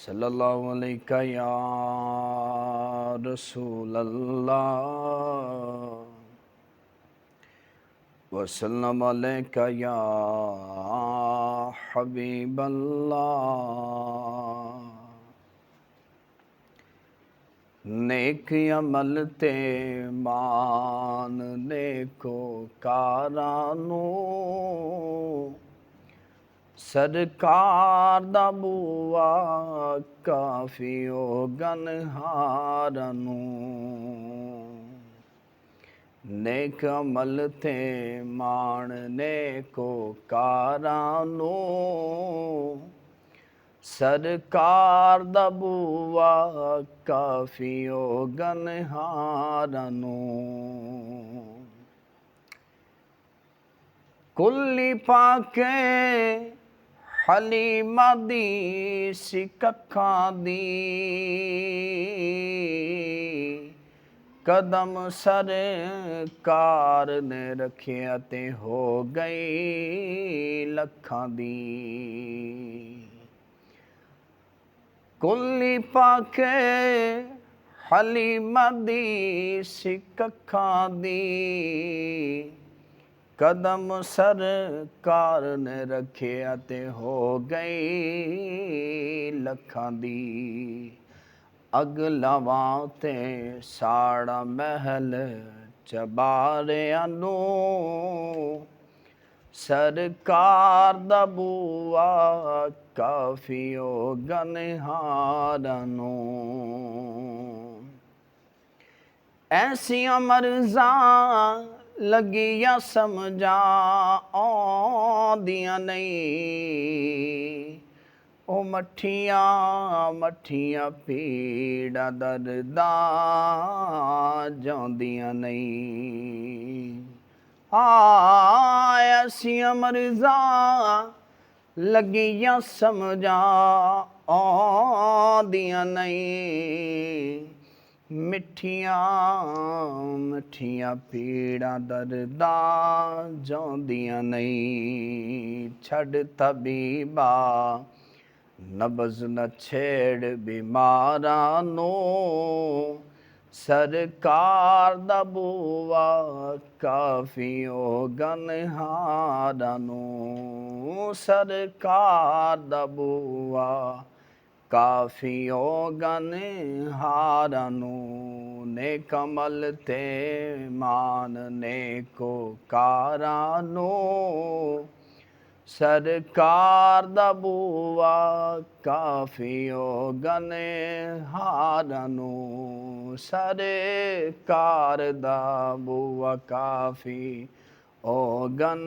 सल्लल्लाहु अलैका या रसूल अल्लाह वसल्लम अलैका या हबीब अल्लाह। नेक अमल ते मान नेको कारानू सरकार दा बूआ काफी ओ गनहारनू। नेक अमल ते मान नेको कारानू सरकार दा बूआ काफी ओ गनहारनू। कुल्ली पाके हलीमा दी सिकखां दी कदम सरकार ने रखिया ते हो गई लखां दी। कुल्ली पाके हलीमा दी सिकखां दी कदम सरकार ने रखिया ते हो गई लखां दी। अगलावां ते साड़ा महल चबारियां नू सरकार दा बूआ काफी ओ गनहारां नू। ऐसियां मर्ज़ां लगियां समझा आउंदियां नहीं ओ मट्ठियां मट्ठियां पीड़ा दर्दां जांदियां नहीं। ऐसियां मर्ज़ां लगियां समझा आउंदियां नहीं मिठियां मिठियां पीड़ा दर्दां जांदियां नहीं। छड़ तबीबा नबज़ न छेड़ बीमारां नू सरकार दा बूआ काफी ओ गनहारां नू। सरकार दा बूआ काफी ओ गनहारां नू। नेक अमल ते मान नेको कारां नू सरकार दा बूआ काफी ओ गनहारां नू। सरकार दा बूआ काफी ओ गन